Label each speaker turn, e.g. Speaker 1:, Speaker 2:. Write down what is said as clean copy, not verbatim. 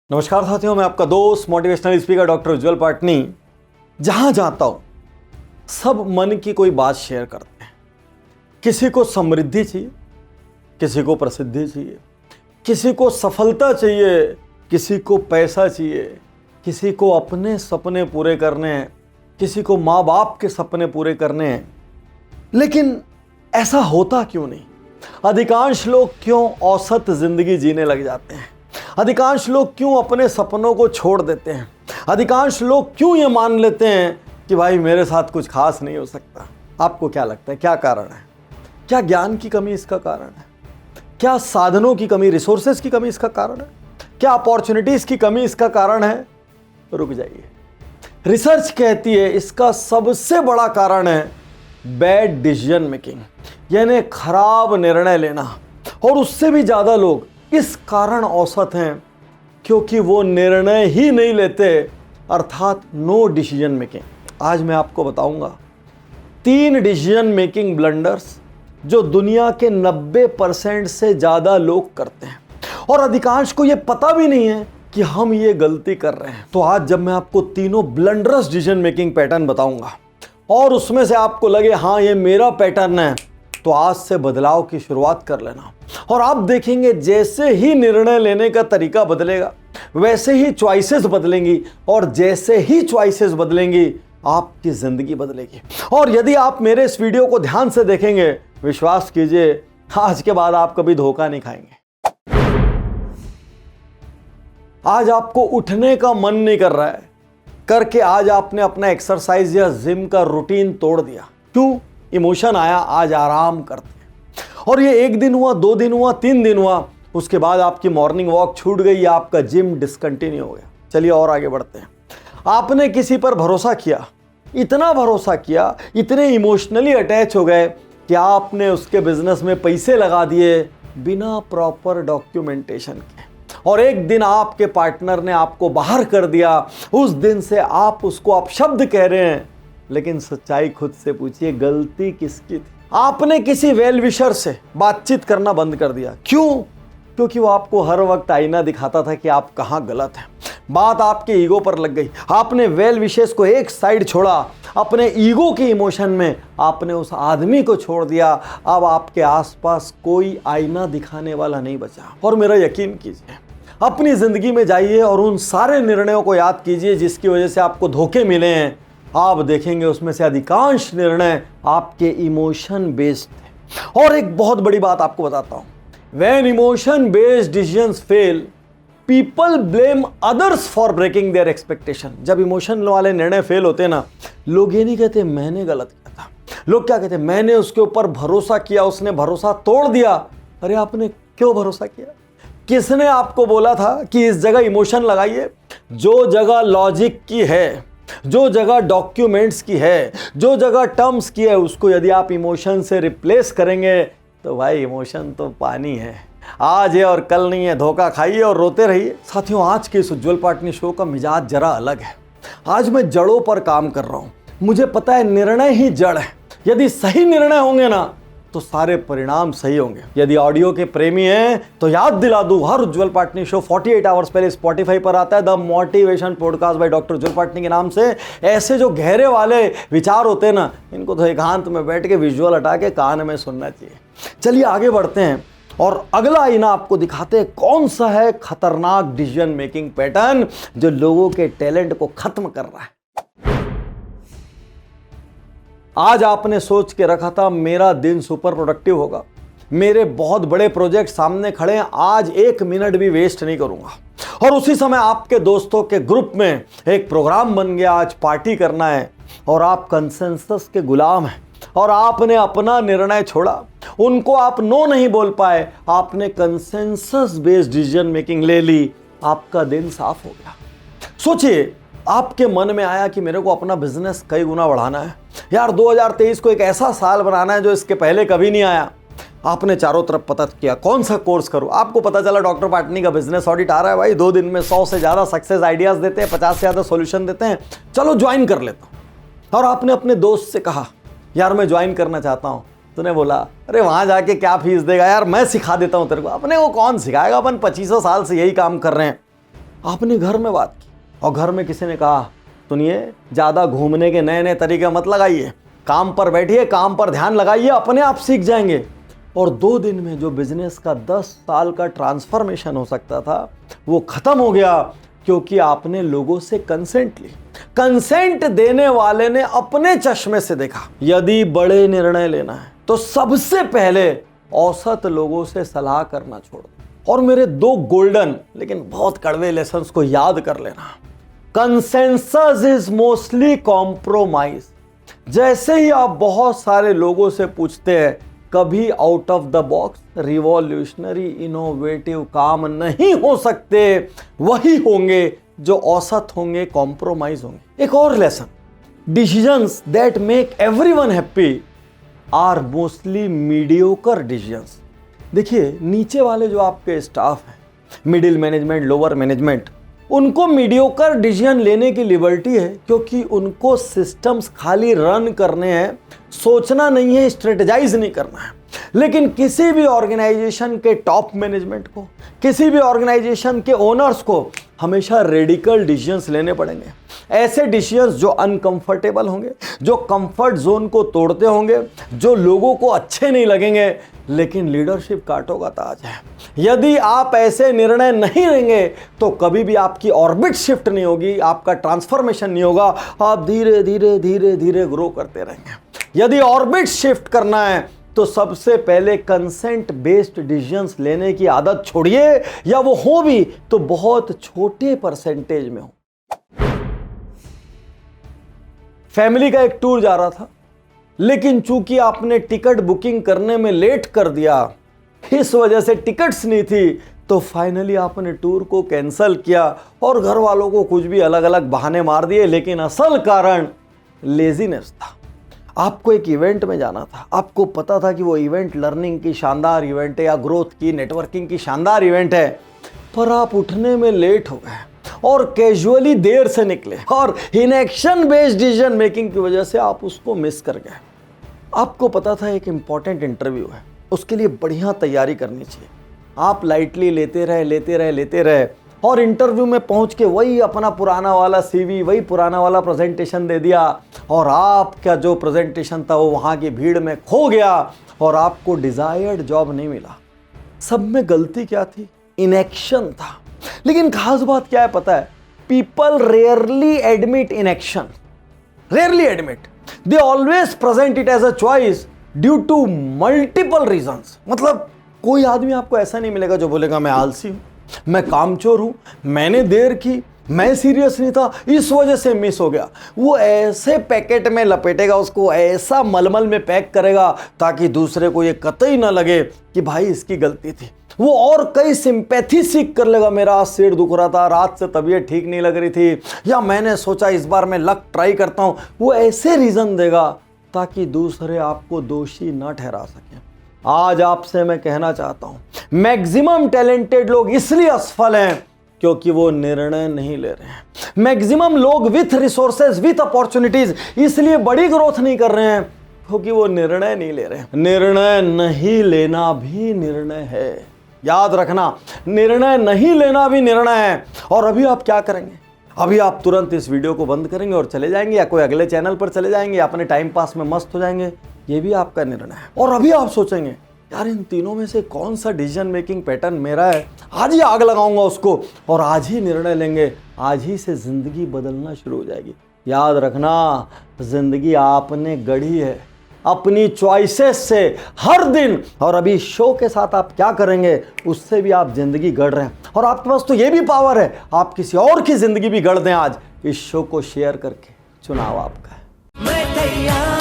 Speaker 1: नमस्कार साथियों, मैं आपका दोस्त motivational speaker doctor Ujjwal Patni. जहां जाता हूं सब मन की कोई बात शेयर करते हैं। किसी को समृद्धि चाहिए, किसी को प्रसिद्धि चाहिए, किसी को सफलता चाहिए, किसी को पैसा चाहिए, किसी को अपने सपने पूरे करने हैं, किसी को माँ बाप के सपने पूरे करने हैं। लेकिन ऐसा होता क्यों नहीं? अधिकांश लोग क्यों औसत जिंदगी जीने लग जाते हैं? अधिकांश लोग क्यों अपने सपनों को छोड़ देते हैं? अधिकांश लोग क्यों ये मान लेते हैं कि भाई मेरे साथ कुछ खास नहीं हो सकता? आपको क्या लगता है, क्या कारण है? क्या ज्ञान की कमी इसका कारण है? क्या साधनों की कमी, रिसोर्सेज की कमी इसका कारण है? क्या अपॉर्चुनिटीज की कमी इसका कारण है? रुक जाइए। रिसर्च कहती है इसका सबसे बड़ा कारण है बैड डिसीजन मेकिंग, यानी खराब निर्णय लेना। और उससे भी ज्यादा लोग इस कारण औसत हैं क्योंकि वो निर्णय ही नहीं लेते, अर्थात नो डिसीजन मेकिंग। आज मैं आपको बताऊंगा 3 डिसीजन मेकिंग ब्लंडर्स जो दुनिया के 90% से ज़्यादा लोग करते हैं और अधिकांश को ये पता भी नहीं है कि हम ये गलती कर रहे हैं। तो आज जब मैं आपको तीनों ब्लंडरस डिसीजन मेकिंग पैटर्न बताऊंगा और उसमें से आपको लगे हाँ ये मेरा पैटर्न है, तो आज से बदलाव की शुरुआत कर लेना। और आप देखेंगे जैसे ही निर्णय लेने का तरीका बदलेगा वैसे ही चॉइसेस बदलेंगी, और जैसे ही चॉइसेस बदलेंगी आपकी जिंदगी बदलेगी। और यदि आप मेरे इस वीडियो को ध्यान से देखेंगे, विश्वास कीजिए आज के बाद आप कभी धोखा नहीं खाएंगे। आज आपको उठने का मन नहीं कर रहा है, करके आज आपने अपना एक्सरसाइज या जिम का रूटीन तोड़ दिया। क्यों? इमोशन आया, आज आराम करते हैं। और ये 1 दिन हुआ, 2 दिन हुआ, 3 दिन हुआ, उसके बाद आपकी मॉर्निंग वॉक छूट गई या आपका जिम डिसकंटिन्यू हो गया। चलिए और आगे बढ़ते हैं। आपने किसी पर भरोसा किया, इतना भरोसा किया, इतने इमोशनली अटैच हो गए कि आपने उसके बिजनेस में पैसे लगा दिए बिना प्रॉपर डॉक्यूमेंटेशन के। और एक दिन आपके पार्टनर ने आपको बाहर कर दिया, उस दिन से आप उसको अपशब्द कह रहे हैं। लेकिन सच्चाई खुद से पूछिए, गलती किसकी थी? आपने किसी वेल विशर से बातचीत करना बंद कर दिया। क्यों? क्योंकि वो आपको हर वक्त आईना दिखाता था कि आप कहाँ गलत हैं। बात आपके ईगो पर लग गई, आपने वेल विशेस को एक साइड छोड़ा, अपने ईगो के इमोशन में आपने उस आदमी को छोड़ दिया। अब आपके आसपास कोई आईना दिखाने वाला नहीं बचा। और मेरा यकीन कीजिए, अपनी जिंदगी में जाइए और उन सारे निर्णयों को याद कीजिए जिसकी वजह से आपको धोखे मिले हैं। आप देखेंगे उसमें से अधिकांश निर्णय आपके इमोशन बेस्ड थे। और एक बहुत बड़ी बात आपको बताता हूं, when emotion based decisions fail, people blame others for breaking their expectation. जब इमोशन वाले निर्णय फेल होते हैं ना, लोग ये नहीं कहते मैंने गलत किया था, लोग क्या कहते हैं, मैंने उसके ऊपर भरोसा किया, उसने भरोसा तोड़ दिया। अरे आपने क्यों भरोसा किया? किसने आपको बोला था कि इस जगह इमोशन लगाइए? जो जगह लॉजिक की है, जो जगह डॉक्यूमेंट्स की है, जो जगह टर्म्स की है, उसको यदि आप इमोशन से रिप्लेस करेंगे तो भाई इमोशन तो पानी है, आज है और कल नहीं है। धोखा खाइए और रोते रहिए। साथियों, आज के इस उज्जवल पाटनी शो का मिजाज जरा अलग है। आज मैं जड़ों पर काम कर रहा हूं। मुझे पता है निर्णय ही जड़ है। यदि सही निर्णय होंगे ना तो सारे परिणाम सही होंगे। यदि ऑडियो के प्रेमी हैं तो याद दिला दूं, हर उज्जवल पाटनी शो 48 आवर्स पहले स्पॉटिफाई पर आता है, the motivation podcast by doctor Ujjwal Patni के नाम से। ऐसे जो गहरे वाले विचार होते हैं ना, इनको तो एकांत में बैठ के विजुअल हटा के कान में सुनना चाहिए। चलिए आगे बढ़ते हैं और अगला आईना आपको दिखाते हैं कौन सा है खतरनाक डिसीजन मेकिंग पैटर्न जो लोगों के टैलेंट को खत्म कर रहा है। आज आपने सोच के रखा था मेरा दिन सुपर प्रोडक्टिव होगा, मेरे बहुत बड़े प्रोजेक्ट सामने खड़े हैं, आज 1 मिनट भी वेस्ट नहीं करूंगा। और उसी समय आपके दोस्तों के ग्रुप में एक प्रोग्राम बन गया, आज पार्टी करना है, और आप कंसेंसस के गुलाम हैं और आपने अपना निर्णय छोड़ा। उनको आप नो नहीं बोल पाए, आपने कंसेंसस बेस्ड डिसीजन मेकिंग ले ली, आपका दिन साफ हो गया। सोचिए, आपके मन में आया कि मेरे को अपना बिजनेस कई गुना बढ़ाना है यार, 2023 को एक ऐसा साल बनाना है जो इसके पहले कभी नहीं आया। आपने चारों तरफ पता किया कौन सा कोर्स करूं। आपको पता चला डॉक्टर पाटनी का बिजनेस ऑडिट आ रहा है भाई, 2 दिन में 100 से ज़्यादा सक्सेस आइडियाज़ देते हैं, 50 से ज़्यादा सॉल्यूशन देते हैं, चलो ज्वाइन कर लेता हूं। और आपने अपने दोस्त से कहा यार मैं ज्वाइन करना चाहता हूं। तूने बोला अरे वहाँ जाके क्या फीस देगा यार, मैं सिखा देता हूं तेरे को। अपने को कौन सिखाएगा, अपन 2500 साल से यही काम कर रहे हैं। आपने घर में बात की और घर में किसी ने कहा सुनिए ज़्यादा घूमने के नए नए तरीके मत लगाइए, काम पर बैठिए, काम पर ध्यान लगाइए, अपने आप सीख जाएंगे। और 2 दिन में जो बिजनेस का 10 साल का ट्रांसफॉर्मेशन हो सकता था वो खत्म हो गया, क्योंकि आपने लोगों से कंसेंट ली। कंसेंट देने वाले ने अपने चश्मे से देखा यदि बड़े निर्णय लेना है तो सबसे पहले औसत लोगों से सलाह करना छोड़ दो। और मेरे 2 गोल्डन लेकिन बहुत कड़वे लेसन्स को याद कर लेना। Consensus is mostly compromise. जैसे ही आप बहुत सारे लोगों से पूछते हैं कभी out of the box revolutionary innovative काम नहीं हो सकते, वही होंगे जो औसत होंगे, कॉम्प्रोमाइज होंगे। एक और lesson, decisions that make everyone happy are mostly mediocre decisions. देखिए नीचे वाले जो आपके स्टाफ हैं, मिडिल मैनेजमेंट, लोअर मैनेजमेंट, उनको मीडियोकर डिसीजन लेने की लिबर्टी है, क्योंकि उनको सिस्टम्स खाली रन करने हैं, सोचना नहीं है, स्ट्रेटेजाइज नहीं करना है। लेकिन किसी भी ऑर्गेनाइजेशन के टॉप मैनेजमेंट को, किसी भी ऑर्गेनाइजेशन के ओनर्स को हमेशा रेडिकल डिसीजंस लेने पड़ेंगे। ऐसे डिसीजंस जो अनकंफर्टेबल होंगे, जो कंफर्ट जोन को तोड़ते होंगे, जो लोगों को अच्छे नहीं लगेंगे, लेकिन लीडरशिप कांटों का ताज है। यदि आप ऐसे निर्णय नहीं लेंगे तो कभी भी आपकी ऑर्बिट शिफ्ट नहीं होगी, आपका ट्रांसफॉर्मेशन नहीं होगा, आप धीरे धीरे धीरे धीरे ग्रो करते रहेंगे। यदि ऑर्बिट शिफ्ट करना है तो सबसे पहले कंसेंट बेस्ड डिसीजंस लेने की आदत छोड़िए, या वो हो भी तो बहुत छोटे परसेंटेज में हो। फैमिली का एक टूर जा रहा था, लेकिन चूंकि आपने टिकट बुकिंग करने में लेट कर दिया, इस वजह से टिकट्स नहीं थी, तो फाइनली आपने टूर को कैंसिल किया और घर वालों को कुछ भी अलग अलग बहाने मार दिए, लेकिन असल कारण लेजीनेस था। आपको एक इवेंट में जाना था, आपको पता था कि वो इवेंट लर्निंग की शानदार इवेंट है या ग्रोथ की, नेटवर्किंग की शानदार इवेंट है, पर आप उठने में लेट हो गए और कैजुअली देर से निकले और इनएक्शन बेस्ड डिसीजन मेकिंग की वजह से आप उसको मिस कर गए। आपको पता था एक इंपॉर्टेंट इंटरव्यू है, उसके लिए बढ़िया तैयारी करनी चाहिए, आप लाइटली लेते रहे और इंटरव्यू में पहुंच के वही अपना पुराना वाला सीवी, वही पुराना वाला प्रेजेंटेशन दे दिया और आपका जो प्रेजेंटेशन था वो वहां की भीड़ में खो गया और आपको डिजायर्ड जॉब नहीं मिला। सब में गलती क्या थी? इनएक्शन था। लेकिन खास बात क्या है पता है? People rarely admit inaction, rarely admit, they always present it as a choice due to multiple reasons. मतलब कोई आदमी आपको ऐसा नहीं मिलेगा जो बोलेगा मैं आलसी हूं, मैं कामचोर हूं, मैंने देर की, मैं सीरियस नहीं था, इस वजह से मिस हो गया। वो ऐसे पैकेट में लपेटेगा, उसको ऐसा मलमल में पैक करेगा ताकि दूसरे को ये कतई ना लगे कि भाई इसकी गलती थी। वो और कई सिंपैथी सीख कर लेगा, मेरा आज सिर दुख रहा था, रात से तबीयत ठीक नहीं लग रही थी, या मैंने सोचा इस बार मैं लक ट्राई करता हूं। वो ऐसे रीजन देगा ताकि दूसरे आपको दोषी न ठहरा सके। आज आपसे मैं कहना चाहता हूं, मैक्सिमम टैलेंटेड लोग इसलिए असफल हैं क्योंकि वो निर्णय नहीं ले रहे हैं। मैक्सिमम लोग विथ रिसोर्सेज, विथ अपॉर्चुनिटीज इसलिए बड़ी ग्रोथ नहीं कर रहे हैं क्योंकि वो निर्णय नहीं ले रहे हैं। निर्णय नहीं लेना भी निर्णय है, याद रखना, निर्णय नहीं लेना भी निर्णय है। और अभी आप क्या करेंगे? अभी आप तुरंत इस वीडियो को बंद करेंगे और चले जाएंगे, या कोई अगले चैनल पर चले जाएंगे, या अपने टाइम पास में मस्त हो जाएंगे, ये भी आपका निर्णय है। और अभी आप सोचेंगे यार इन तीनों में से कौन सा डिसीजन मेकिंग पैटर्न मेरा है, आज ही आग लगाऊंगा उसको और आज ही निर्णय लेंगे, आज ही से जिंदगी बदलना शुरू हो जाएगी। याद रखना, जिंदगी आपने गढ़ी है अपनी चॉइसेस से हर दिन। और अभी शो के साथ आप क्या करेंगे उससे भी आप जिंदगी गढ़ रहे हैं। और आपके पास तो ये भी पावर है, आप किसी और की जिंदगी भी गढ़ दें आज इस शो को शेयर करके। चुनाव आपका है। मैं तैयार